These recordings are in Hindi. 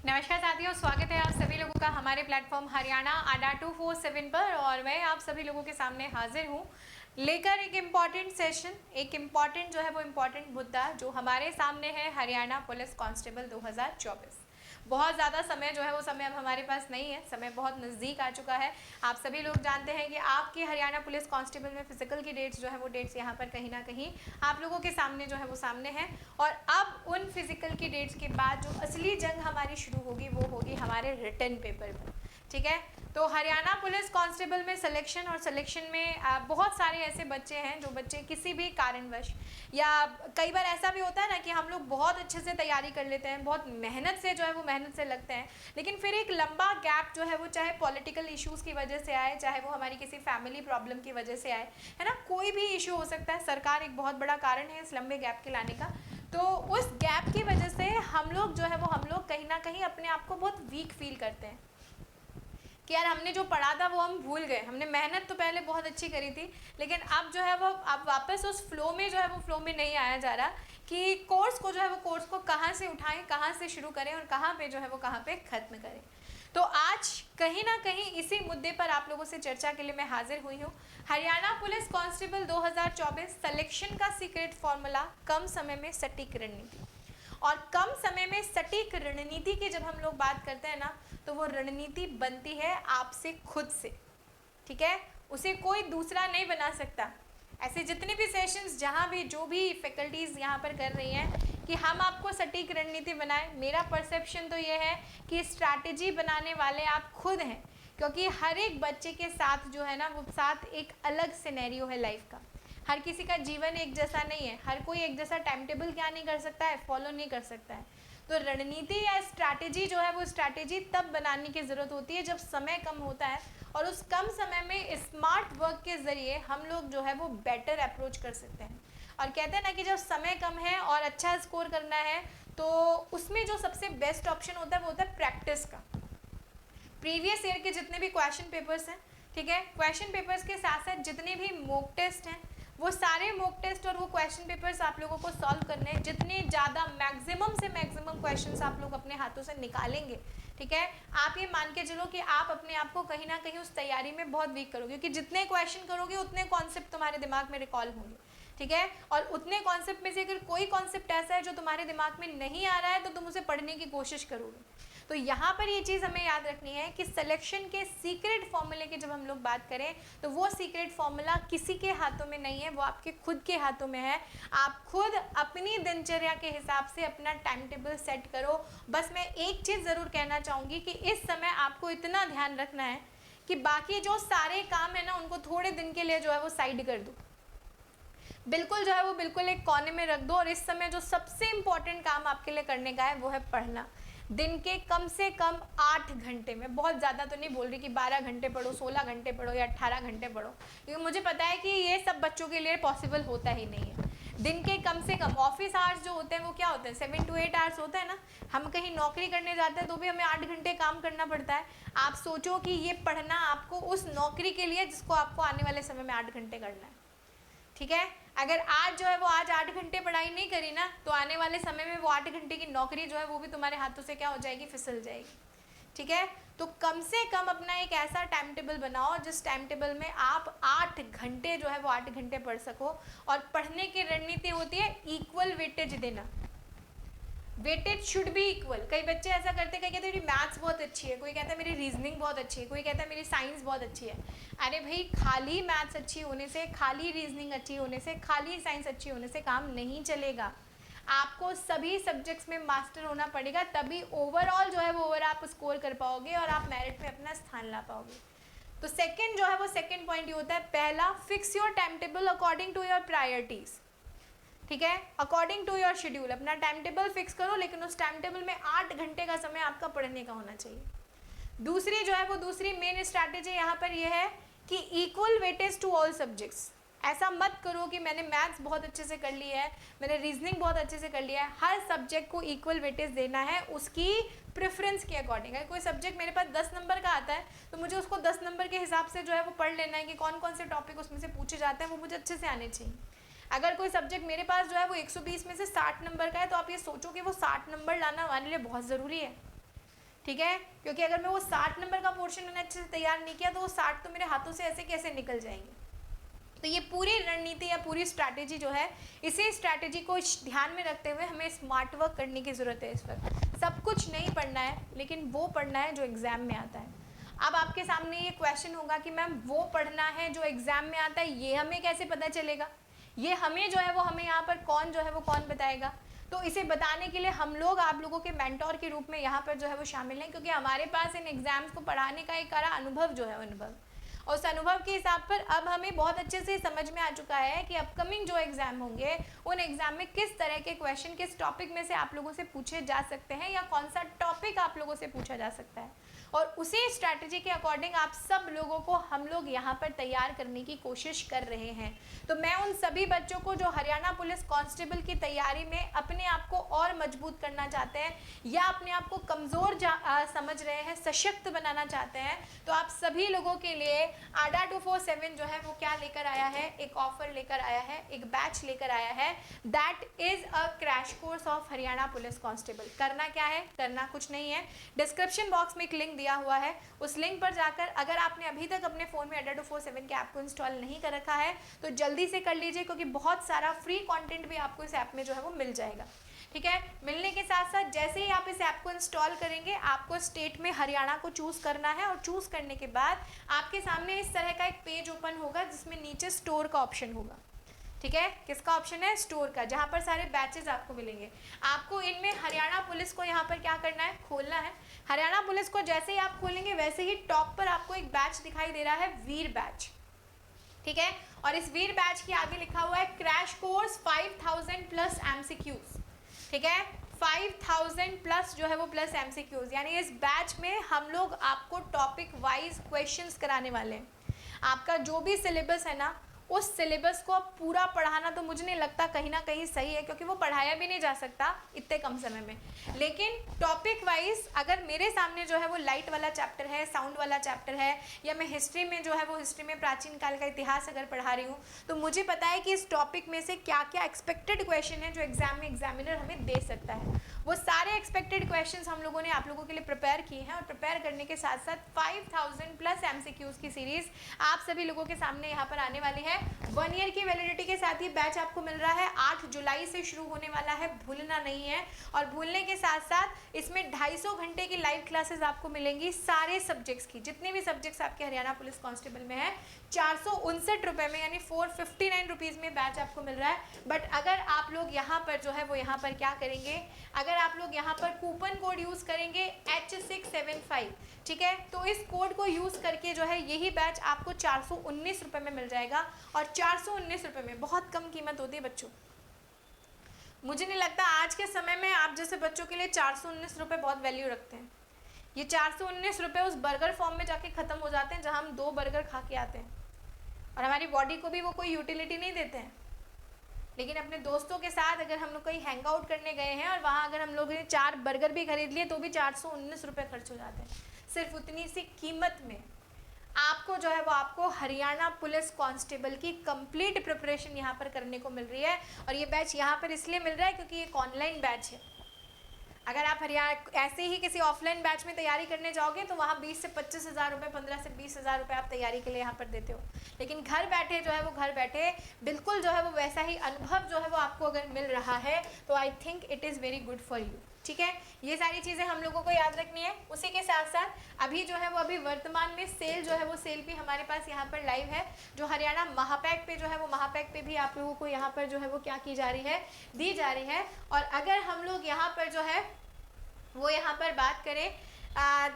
नमस्कार साथियों, स्वागत है आप सभी लोगों का हमारे प्लेटफॉर्म हरियाणा अड्डा 247 पर। और मैं आप सभी लोगों के सामने हाजिर हूँ लेकर एक इम्पॉर्टेंट सेशन, एक इम्पॉर्टेंट जो है वो इम्पॉर्टेंट मुद्दा जो हमारे सामने है हरियाणा पुलिस कांस्टेबल 2024। बहुत ज़्यादा समय जो है वो समय अब हमारे पास नहीं है, समय बहुत नज़दीक आ चुका है। आप सभी लोग जानते हैं कि आपके हरियाणा पुलिस कांस्टेबल में फिजिकल की डेट्स जो है वो डेट्स यहाँ पर कहीं ना कहीं आप लोगों के सामने जो है वो सामने है। और अब उन फिजिकल की डेट्स के बाद जो असली जंग हमारी शुरू होगी वो होगी हमारे रिटन पेपर पर। ठीक है, तो हरियाणा पुलिस कांस्टेबल में सिलेक्शन और सिलेक्शन में बहुत सारे ऐसे बच्चे हैं जो बच्चे किसी भी कारणवश, या कई बार ऐसा भी होता है ना कि हम लोग बहुत अच्छे से तैयारी कर लेते हैं, बहुत मेहनत से जो है वो मेहनत से लगते हैं, लेकिन फिर एक लंबा गैप जो है वो चाहे पॉलिटिकल इश्यूज़ की वजह से आए, चाहे वो हमारी किसी फैमिली प्रॉब्लम की वजह से आए, है ना, कोई भी इशू हो सकता है। सरकार एक बहुत बड़ा कारण है इस लंबे गैप के लाने का। तो उस गैप की वजह से हम लोग जो है वो हम लोग कहीं ना कहीं अपने आप को बहुत वीक फील करते हैं कि यार हमने जो पढ़ा था वो हम भूल गए। हमने मेहनत तो पहले बहुत अच्छी करी थी, लेकिन अब जो है वो अब वापस उस फ्लो में जो है वो फ्लो में नहीं आया जा रहा कि कोर्स को जो है वो कोर्स को कहाँ से उठाएं, कहाँ से शुरू करें और कहाँ पे जो है वो कहाँ पे ख़त्म करें। तो आज कहीं ना कहीं इसी मुद्दे पर आप लोगों से चर्चा के लिए मैं हाजिर हुई हूँ। हरियाणा पुलिस कांस्टेबल 2024 सिलेक्शन का सीक्रेट फॉर्मूला, कम समय में सटीक रणनीति। और कम समय में सटीक रणनीति की जब हम लोग बात करते हैं ना, तो वो रणनीति बनती है आपसे खुद से। ठीक है, उसे कोई दूसरा नहीं बना सकता। ऐसे जितने भी सेशंस जहाँ भी जो भी फैकल्टीज़ यहाँ पर कर रही हैं कि हम आपको सटीक रणनीति बनाएं, मेरा परसेप्शन तो ये है कि स्ट्रैटेजी बनाने वाले आप खुद हैं, क्योंकि हर एक बच्चे के साथ जो है ना वो साथ एक अलग सिनेरियो है लाइफ का। हर किसी का जीवन एक जैसा नहीं है, हर कोई एक जैसा टाइम टेबल क्या नहीं कर सकता है, फॉलो नहीं कर सकता है। तो रणनीति या स्ट्रैटेजी जो है वो स्ट्रैटेजी तब बनाने की ज़रूरत होती है जब समय कम होता है, और उस कम समय में स्मार्ट वर्क के ज़रिए हम लोग जो है वो बेटर अप्रोच कर सकते हैं। और कहते हैं ना कि जब समय कम है और अच्छा स्कोर करना है तो उसमें जो सबसे बेस्ट ऑप्शन होता है वो होता है प्रैक्टिस का। प्रीवियस ईयर के जितने भी क्वेश्चन पेपर्स हैं, ठीक है, क्वेश्चन पेपर्स के साथ साथ जितने भी मॉक टेस्ट हैं, वो सारे मॉक टेस्ट और वो क्वेश्चन पेपर्स आप लोगों को सॉल्व करने हैं। जितने ज़्यादा मैक्सिमम से मैक्सिमम क्वेश्चंस आप लोग अपने हाथों से निकालेंगे, ठीक है, आप ये मान के चलो कि आप अपने आप को कहीं ना कहीं उस तैयारी में बहुत वीक करोगे, क्योंकि जितने क्वेश्चन करोगे उतने कॉन्सेप्ट तुम्हारे दिमाग में रिकॉल होंगे। ठीक है, और उतने कॉन्सेप्ट में से अगर कोई कॉन्सेप्ट ऐसा है जो तुम्हारे दिमाग में नहीं आ रहा है तो तुम उसे पढ़ने की कोशिश करोगे। तो यहाँ पर ये चीज़ हमें याद रखनी है कि सिलेक्शन के सीक्रेट फॉर्मूले की जब हम लोग बात करें तो वो सीक्रेट फॉर्मूला किसी के हाथों में नहीं है, वो आपके खुद के हाथों में है। आप खुद अपनी दिनचर्या के हिसाब से अपना टाइम टेबल सेट करो। बस मैं एक चीज़ ज़रूर कहना चाहूँगी कि इस समय आपको इतना ध्यान रखना है कि बाकी जो सारे काम है ना उनको थोड़े दिन के लिए जो है वो साइड कर दो, बिल्कुल जो है वो बिल्कुल एक कोने में रख दो। और इस समय जो सबसे इम्पॉर्टेंट काम आपके लिए करने का है वो है पढ़ना। दिन के कम से कम 8 घंटे में, बहुत ज़्यादा तो नहीं बोल रही कि 12 घंटे पढ़ो, 16 घंटे पढ़ो या 18 घंटे पढ़ो, क्योंकि मुझे पता है कि ये सब बच्चों के लिए पॉसिबल होता ही नहीं है। दिन के कम से कम ऑफिस आवर्स जो होते हैं वो क्या होते हैं, 7 to 8 आवर्स होता है ना। हम कहीं नौकरी करने जाते हैं तो भी हमें 8 घंटे काम करना पड़ता है। आप सोचो कि ये पढ़ना आपको उस नौकरी के लिए जिसको आपको आने वाले समय में 8 घंटे करना है। ठीक है, अगर आज जो है वो आज 8 घंटे पढ़ाई नहीं करी ना तो आने वाले समय में वो 8 घंटे की नौकरी जो है वो भी तुम्हारे हाथों से क्या हो जाएगी, फिसल जाएगी। ठीक है, तो कम से कम अपना एक ऐसा टाइम टेबल बनाओ जिस टाइम टेबल में आप 8 घंटे जो है वो 8 घंटे पढ़ सको। और पढ़ने की रणनीति होती है इक्वल वेटेज देना। Weightage should be equal. कई बच्चे ऐसा करते हैं, कई कहते हैं मेरी मैथ्स बहुत अच्छी है, कोई कहता है मेरी रीजनिंग बहुत अच्छी है, कोई कहता है मेरी साइंस बहुत अच्छी है। अरे भाई, खाली मैथ्स अच्छी होने से, खाली रीजनिंग अच्छी होने से, खाली साइंस अच्छी होने से काम नहीं चलेगा। आपको सभी सब्जेक्ट्स में मास्टर होना पड़ेगा, तभी ओवरऑल जो है वो ओवर आप स्कोर कर पाओगे और आप मेरिट में अपना स्थान ला पाओगे। तो सेकेंड जो है वो सेकेंड पॉइंट ये होता है, पहला, fix your time table according to your priorities. ठीक है, अकॉर्डिंग टू योर शेड्यूल अपना टाइम टेबल फिक्स करो, लेकिन उस टाइम टेबल में 8 घंटे का समय आपका पढ़ने का होना चाहिए। दूसरी जो है वो दूसरी मेन स्ट्रैटेजी यहाँ पर यह है कि equal weightage to all subjects. ऐसा मत करो कि मैंने मैथ्स बहुत अच्छे से कर ली है, मैंने रीजनिंग बहुत अच्छे से कर लिया है। हर सब्जेक्ट को इक्वल वेटेज देना है उसकी प्रेफरेंस के अकॉर्डिंग। अगर कोई सब्जेक्ट मेरे पास 10 नंबर का आता है तो मुझे उसको 10 नंबर के हिसाब से जो है वो पढ़ लेना है कि कौन कौन से टॉपिक उसमें से पूछे जाते हैं, वो मुझे अच्छे से आने चाहिए। अगर कोई सब्जेक्ट मेरे पास जो है वो 120 में से 60 नंबर का है तो आप ये सोचो कि वो 60 नंबर लाना हमारे लिए बहुत ज़रूरी है। ठीक है, क्योंकि अगर मैं वो 60 नंबर का पोर्शन मैंने अच्छे से तैयार नहीं किया तो वो 60 तो मेरे हाथों से ऐसे कैसे निकल जाएंगे। तो ये पूरी रणनीति या पूरी स्ट्रैटेजी जो है, इसी स्ट्रैटेजी को ध्यान में रखते हुए हमें स्मार्ट वर्क करने की ज़रूरत है। इस वक्त सब कुछ नहीं पढ़ना है, लेकिन वो पढ़ना है जो एग्ज़ाम में आता है। अब आपके सामने ये क्वेश्चन होगा कि मैम वो पढ़ना है जो एग्ज़ाम में आता है, ये हमें कैसे पता चलेगा, ये हमें जो है वो हमें यहाँ पर कौन जो है वो कौन बताएगा। तो इसे बताने के लिए हम लोग आप लोगों के मेंटोर के रूप में यहाँ पर जो है वो शामिल हैं, क्योंकि हमारे पास इन एग्ज़ाम्स को पढ़ाने का एक सारा अनुभव जो है अनुभव, और उस अनुभव के हिसाब पर अब हमें बहुत अच्छे से समझ में आ चुका है कि अपकमिंग जो एग्ज़ाम होंगे उन एग्ज़ाम में किस तरह के क्वेश्चन किस टॉपिक में से आप लोगों से पूछे जा सकते हैं, या कौन सा टॉपिक आप लोगों से पूछा जा सकता है, और उसी स्ट्रैटेजी के अकॉर्डिंग आप सब लोगों को हम लोग यहाँ पर तैयार करने की कोशिश कर रहे हैं। तो मैं उन सभी बच्चों को जो हरियाणा पुलिस कांस्टेबल की तैयारी में अपने आप को और मजबूत करना चाहते हैं या अपने आप को कमज़ोर समझ रहे हैं, सशक्त बनाना चाहते हैं, तो आप सभी लोगों के लिए आडा 247 जो है वो क्या लेकर आया है, एक ऑफर लेकर आया है, एक बैच लेकर आया है, that is a crash course of Haryana police constable. करना क्या है, करना कुछ नहीं है, डिस्क्रिप्शन बॉक्स में एक लिंक दिया हुआ है, उस लिंक पर जाकर अगर आपने अभी तक अपने फ़ोन में ADA 247 के ऐप को इंस्टॉल नहीं कर रखा है तो जल्दी से कर लीजिए, क्योंकि बहुत सारा फ्री कंटेंट भी आपको इस ऐप में जो है वो मिल जाएगा। ठीक है, मिलने के साथ साथ जैसे ही आप इस ऐप को इंस्टॉल करेंगे आपको स्टेट में हरियाणा को चूज़ करना है, और चूज़ करने के बाद आपके सामने इस तरह का एक पेज ओपन होगा जिसमें नीचे स्टोर का ऑप्शन होगा। ठीक है, किसका ऑप्शन है, स्टोर का, जहाँ पर सारे बैचेस आपको मिलेंगे। आपको इनमें हरियाणा पुलिस को यहाँ पर क्या करना है, खोलना है। हरियाणा पुलिस को जैसे ही आप खोलेंगे वैसे ही टॉप पर आपको एक बैच दिखाई दे रहा है, वीर बैच। ठीक है, और इस वीर बैच के आगे लिखा हुआ है क्रैश कोर्स 5000 प्लस MCQs। ठीक है, 5000 प्लस जो है वो प्लस MCQs, यानी इस बैच में हम लोग आपको टॉपिक वाइज क्वेश्चंस कराने वाले हैं। आपका जो भी सिलेबस है ना, उस सिलेबस को अब पूरा पढ़ाना तो मुझे नहीं लगता कहीं ना कहीं सही है, क्योंकि वो पढ़ाया भी नहीं जा सकता इतने कम समय में। लेकिन टॉपिक वाइज अगर मेरे सामने जो है वो लाइट वाला चैप्टर है, साउंड वाला चैप्टर है, या मैं हिस्ट्री में जो है वो हिस्ट्री में प्राचीन काल का इतिहास अगर पढ़ा रही हूँ, तो मुझे पता है कि इस टॉपिक में से क्या क्या एक्सपेक्टेड क्वेश्चन है जो एग्जाम में एग्जामिनर हमें दे सकता है। वो सारे एक्सपेक्टेड क्वेश्चंस हम लोगों ने आप लोगों के लिए प्रिपेयर किए हैं, और प्रिपेयर करने के साथ साथ 5000 प्लस MCQs की सीरीज़ आप सभी लोगों के सामने यहाँ पर आने वाली है। 1 ईयर की वैलिडिटी के साथ ही बैच आपको मिल रहा है, 8 जुलाई से शुरू होने वाला है, भूलना नहीं है। और भूलने के साथ साथ इसमें 250 घंटे की लाइव क्लासेस आपको मिलेंगी सारे सब्जेक्ट्स की, जितने भी सब्जेक्ट्स आपके हरियाणा पुलिस कांस्टेबल में है। 459 रुपये में, यानी 459 रुपीज़ में बैच आपको मिल रहा है। बट अगर आप लोग यहाँ पर जो है वो यहाँ पर क्या करेंगे, अगर आप लोग यहाँ पर कूपन कोड यूज़ करेंगे H675, ठीक है, तो इस कोड को यूज़ करके जो है यही बैच आपको 419 रुपये में मिल जाएगा। और 419 रुपये में बहुत कम कीमत होती है बच्चों। मुझे नहीं लगता आज के समय में आप जैसे बच्चों के लिए 419 रुपये बहुत वैल्यू रखते हैं। ये 419 रुपये उस बर्गर फॉर्म में जाके ख़त्म हो जाते हैं जहाँ हम 2 बर्गर खा के आते हैं, और हमारी बॉडी को भी वो कोई यूटिलिटी नहीं देते हैं। लेकिन अपने दोस्तों के साथ अगर हम लोग कहीं हैंग आउट करने गए हैं और वहाँ अगर हम लोग ने 4 बर्गर भी खरीद लिए तो भी 419 रुपये खर्च हो जाते हैं। सिर्फ उतनी सी कीमत में आपको जो है वो आपको हरियाणा पुलिस कांस्टेबल की कंप्लीट प्रिपरेशन यहाँ पर करने को मिल रही है। और ये बैच यहाँ पर इसलिए मिल रहा है क्योंकि ये ऑनलाइन बैच है। अगर आप हरियाणा ऐसे ही किसी ऑफलाइन बैच में तैयारी करने जाओगे तो वहाँ 20 से 25 हज़ार रुपये, 15 से 20 हज़ार रुपये आप तैयारी के लिए यहाँ पर देते हो। लेकिन घर बैठे जो है वो घर बैठे बिल्कुल जो है वो वैसा ही अनुभव जो है वो आपको अगर मिल रहा है तो I think it is very good for you. ठीक है, ये सारी चीज़ें हम लोगों को याद रखनी है। उसी के साथ साथ अभी जो है वो अभी वर्तमान में सेल जो है वो सेल भी हमारे पास यहाँ पर लाइव है, जो हरियाणा महापैक पे जो है वो महापैक पे भी आप लोगों को यहाँ पर जो है वो क्या की जा रही है, दी जा रही है। और अगर हम लोग यहाँ पर जो है वो यहाँ पर बात करें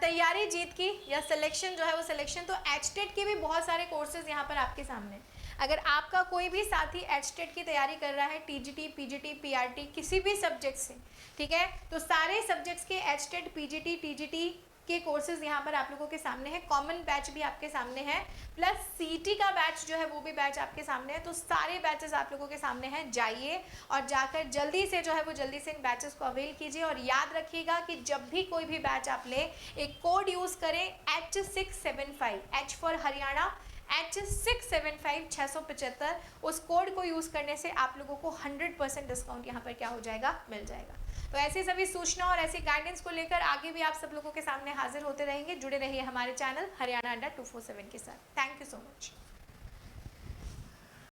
तैयारी जीत की या सिलेक्शन जो है वो सिलेक्शन, तो एचटेट के भी बहुत सारे कोर्सेज यहाँ पर आपके सामने। अगर आपका कोई भी साथी एचटेट की तैयारी कर रहा है, टीजीटी, पीजीटी, पीआरटी किसी भी सब्जेक्ट से, ठीक है, तो सारे सब्जेक्ट्स के एचटेट, पीजीटी, टीजीटी के कोर्सेज यहाँ पर आप लोगों के सामने है। कॉमन बैच भी आपके सामने है, प्लस सीटी का बैच जो है वो भी बैच आपके सामने है। तो सारे बैचेस आप लोगों के सामने हैं, जाइए और जाकर जल्दी से जो है वो जल्दी से इन बैचेस को अवेल कीजिए। और याद रखिएगा कि जब भी कोई भी बैच आप लें एक कोड यूज़ करें H675, H for Haryana, H675 675। उस कोड को यूज़ करने से आप लोगों को 100% डिस्काउंट यहाँ पर क्या हो जाएगा, मिल जाएगा। तो ऐसी सभी सूचना और ऐसी गाइडेंस को लेकर आगे भी आप सब लोगों के सामने हाजिर होते रहेंगे। जुड़े रहिए हमारे चैनल हरियाणा अड्डा 247 के साथ। Thank you so much.